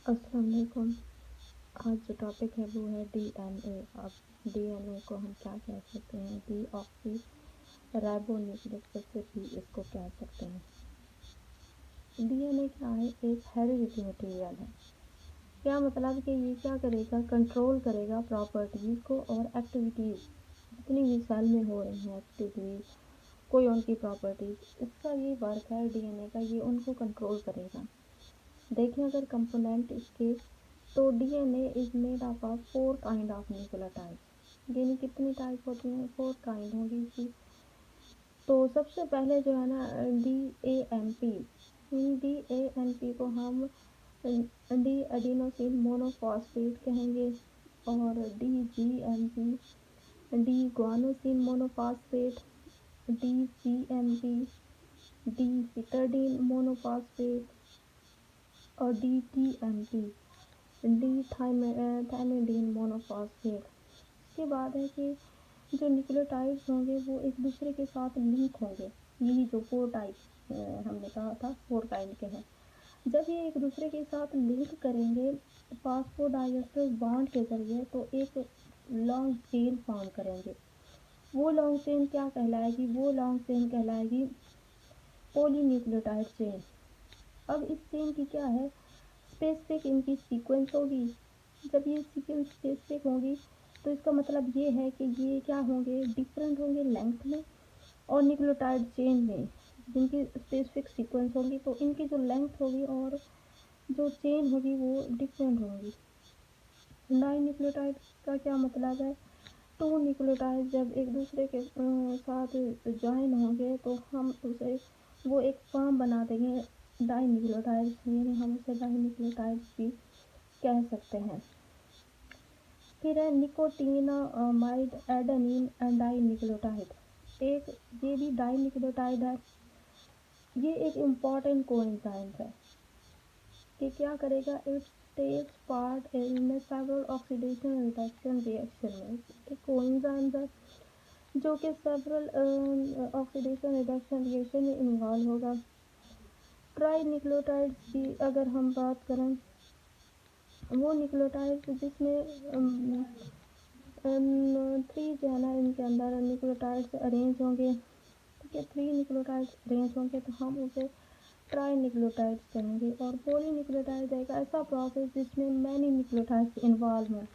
अस्सलाम वालेकुम। आज जो टॉपिक है वो है डीएनए। अब डीएनए को हम क्या कह सकते हैं? डीऑक्सी राइबोन्यूक्लिक एसिड भी इसको कह सकते हैं। डीएनए क्या है? एक हेरिडिटी मटेरियल है। क्या मतलब कि ये क्या करेगा? कंट्रोल करेगा प्रॉपर्टीज़ को और एक्टिविटीज़, जितनी भी सेल में हो रही हैं एक्टिविटीज़, कोई उनकी प्रॉपर्टीज़, इसका ये वर्क है डीएनए का, ये उनको कंट्रोल करेगा। देखें अगर कंपोनेंट इसके, तो DNA is made up of 4 kind of nucleotides. यानी कितनी टाइप होती हैं? 4 काइंड होगी इसकी। तो सबसे पहले जो है ना डीएएनपी, डीएएनपी को हम डी एडिनोसिन मोनोफॉस्फेट कहेंगे, और dGMP D guanosine monophosphate, dCMP D cytidine monophosphate, और डीटीएमपी डी थायमिडीन मोनोफॉस्फेट। इसके बाद है कि जो न्यूक्लियोटाइड्स होंगे वो एक दूसरे के साथ लिंक होंगे। यही जो 4 टाइप हमने कहा था 4 काइंड के हैं। जब ये एक दूसरे के साथ लिंक करेंगे फॉस्फोडाइएस्टर बॉन्ड के जरिए, तो एक लॉन्ग चेन फॉर्म करेंगे। वो लॉन्ग चेन क्या कहलाएगी? वो लॉन्ग चेन कहलाएगी पॉलीन्यूक्लियोटाइड चेन। अब इस चेन की क्या है? स्पेसिफिक इनकी सीक्वेंस होगी। जब ये सीक्वेंस स्पेसिफिक होगी तो इसका मतलब ये है कि ये क्या होंगे? डिफरेंट होंगे लेंथ में और न्यूक्लियोटाइड चेन में, जिनकी स्पेसिफिक सीक्वेंस होगी तो इनकी जो लेंथ होगी और जो चेन होगी वो डिफरेंट होगी। डाई न्यूक्लियोटाइड का क्या मतलब है? 2 न्यूक्लियोटाइड जब एक दूसरे के साथ ज्वाइन होंगे तो हम उसे वो एक फॉर्म बना देंगे डाई न्यूक्लियोटाइड्स, यानी हम उसे डाई न्यूक्लियोटाइड्स भी कह सकते हैं। फिर है nicotinamide adenine and dinucleotide. एक ये भी डाई न्यूक्लियोटाइड है। ये एक इम्पॉर्टेंट कोएंजाइम है कि क्या करेगा? It takes part in several oxidation reduction reaction में। एक कोएंजाइम है जो कि सेवरल ऑक्सीडेशन रिडक्शन रिएक्शन में इन्वॉल्व होगा। ट्राई न्यूक्लियोटाइड्स की अगर हम बात करें, वो न्यूक्लियोटाइड्स जिसमें 3 जो है ना इनके अंदर न्यूक्लियोटाइड्स अरेंज होंगे। ठीक है, 3 न्यूक्लियोटाइड्स अरेंज होंगे तो हम उसे ट्राई न्यूक्लियोटाइड्स कहेंगे। और पॉली न्यूक्लियोटाइड एक ऐसा प्रोसेस जिसमें मैनी न्यूक्लियोटाइड्स इन्वॉल्व हैं।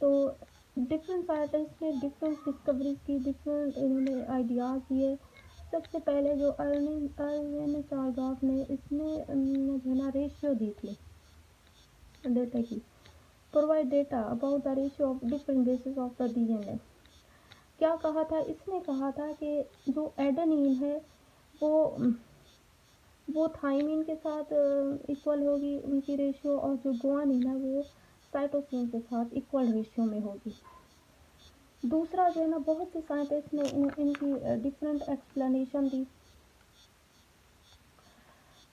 तो डिफरेंट साइंटिस्ट ने डिफरेंट डिस्कवरीज की, डिफरेंट इन्होंने आइडियाज़ दिए। सबसे पहले जो अर्विन चार्गाफ ने, इसने जो है ना रेशियो दी थी डेटा की, provide data about the ratio of different basis of the DNA. क्या कहा था? इसने कहा था कि जो एडेनिन है वो थाइमिन के साथ इक्वल होगी उनकी रेशियो, और जो गुआनिन है वो साइटोसिन के साथ इक्वल रेशियो में होगी। दूसरा जो है ना, बहुत से साइंटिस्ट ने इनकी डिफरेंट एक्सप्लेनेशन दी।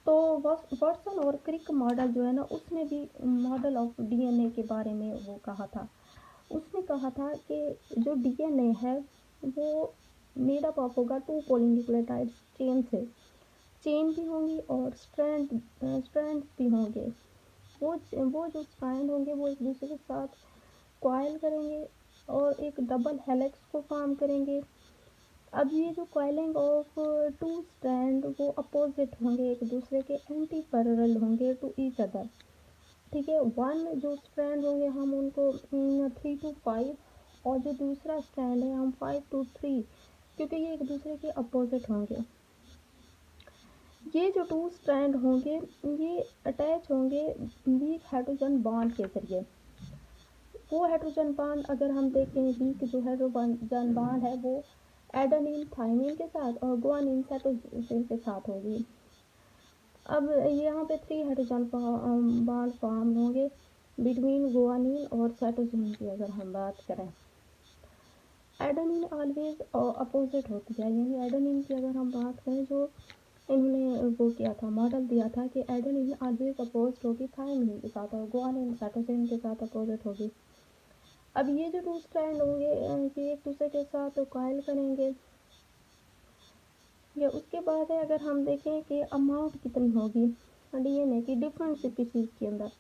तो वाटसन और क्रिक मॉडल जो है ना, उसने भी मॉडल ऑफ डीएनए के बारे में वो कहा था। उसने कहा था कि जो डीएनए है वो मेड अप ऑफ होगा 2 पॉलीन्यूक्लियोटाइड चेन से। चेन भी होंगी और स्ट्रैंड भी होंगे। वो जो स्ट्रैंड होंगे वो एक दूसरे के साथ कॉइल करेंगे और एक डबल हेलिक्स को फॉर्म करेंगे। अब ये जो कॉइलिंग ऑफ 2 स्ट्रैंड वो अपोजिट होंगे, एक दूसरे के एंटी पैरेलल होंगे टू ईच अदर। ठीक है, वन जो स्ट्रैंड होंगे हम उनको 3 to 5, और जो दूसरा स्ट्रैंड है हम 5 to 3, क्योंकि ये एक दूसरे के अपोजिट होंगे। ये जो 2 स्ट्रैंड होंगे ये अटैच होंगे वीक हाइड्रोजन बॉन्ड के जरिए। वो हाइड्रोजन बॉन्ड अगर हम देखें, वीक जो हाइड्रोजन बॉन्ड है वो एडेनिन थाइमिन के साथ और गुआनिन साइटोसिन के साथ होगी। अब यहाँ पे 3 हाइड्रोजन बॉन्ड फॉर्म होंगे बिटवीन गुआनिन और साइटोसिन की अगर हम बात करें। एडेनिन ऑलवेज अपोजिट होती है, यानी एडेनिन की अगर हम बात करें, जो इन्होंने वो किया था, मॉडल दिया था कि एडेनिन ऑलवेज अपोज होगी थाइमिन के साथ और गुआनिन साइटोसिन के साथ अपोजिट होगी। अब ये जो 2 स्ट्रैंड होंगे ये एक दूसरे के साथ कॉइल करेंगे। या उसके बाद है अगर हम देखें कि अमाउंट कितनी होगी डीएनए की डिफरेंट स्पीशीज़ के अंदर,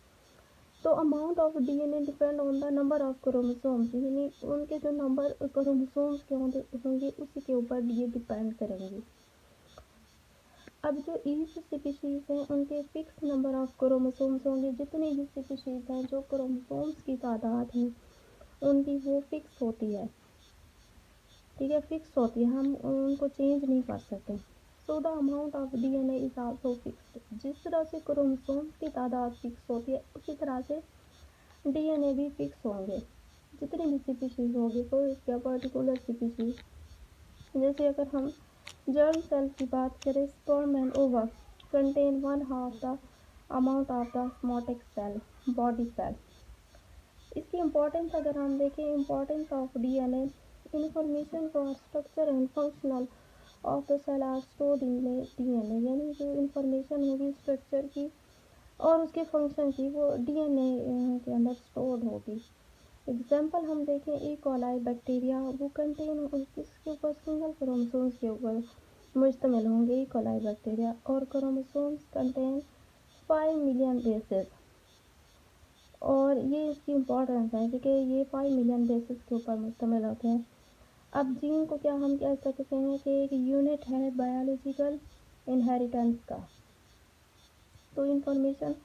तो amount of DNA depend on the number of chromosomes, यानी उनके जो नंबर क्रोमोसोम्स के होंगे उसी के ऊपर ये डिपेंड करेंगे। अब जो ईच स्पीशीज हैं उनके फिक्स नंबर ऑफ क्रोमोसोम्स होंगे। जितनी भी स्पीशीज हैं जो क्रोमोसोम्स की तादाद है उनकी वो फिक्स होती है, ठीक है, फिक्स होती है, हम उनको चेंज नहीं कर सकते। So the amount of DNA is also fixed. जिस तरह से क्रोमोसोम्स की तादाद फिक्स होती है उसी तरह से डीएनए भी फिक्स होंगे। जितनी भी स्पीशीज होगी तो इसका पर्टिकुलर स्पीशीज, जैसे अगर हम जर्म सेल की बात करें, sperm and ova contain 1/2 the amount of the somatic cell body cell. इसकी इम्पोर्टेंस अगर हम देखें, importance of DNA information for structure and functional of the cell are stored in DNA, यानी जो इंफॉर्मेशन होगी स्ट्रक्चर की और उसके फंक्शन की वो डीएनए के अंदर स्टोर्ड होगी। एग्जाम्पल हम देखें, ई कोलाई बैक्टीरिया, वो कंटेन किसके ऊपर, सिंगल क्रोमोसोम्स के ऊपर मुश्तमिल होंगे ई कोलाई बैक्टीरिया, और क्रोमोसोम्स कंटेन 5 मिलियन बेसेस। और ये इसकी इम्पोर्टेंस है क्योंकि ये 5 मिलियन बेसिस के ऊपर मुश्तमिल होते हैं। अब जीन को क्या हम कह सकते हैं कि एक यूनिट है बायोलॉजिकल इनहेरिटेंस का। तो इंफॉर्मेशन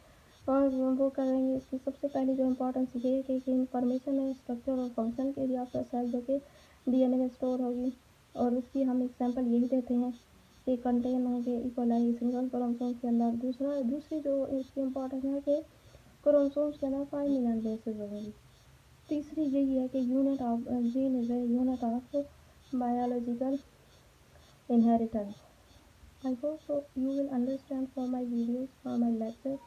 वो करेंगे, इसकी सबसे पहली जो इम्पोर्टेंस ये है कि इंफॉर्मेशन है स्ट्रक्चर और फंक्शन के लिए आपका सेल जो कि डीएनए में स्टोर होगी, और उसकी हम एग्जांपल यही देते हैं कि कंटेन होंगे इकोलाई सिंगल क्रोमोसोम्स के अंदर। दूसरी जो इसकी इम्पोर्टेंस है कि क्रोमोसोम्स के अंदर 5 मिलियन बेसेस होंगी। तीसरी यही है कि unit of gene is a unit of biological inheritance. I hope so you will understand from my videos, from my lecture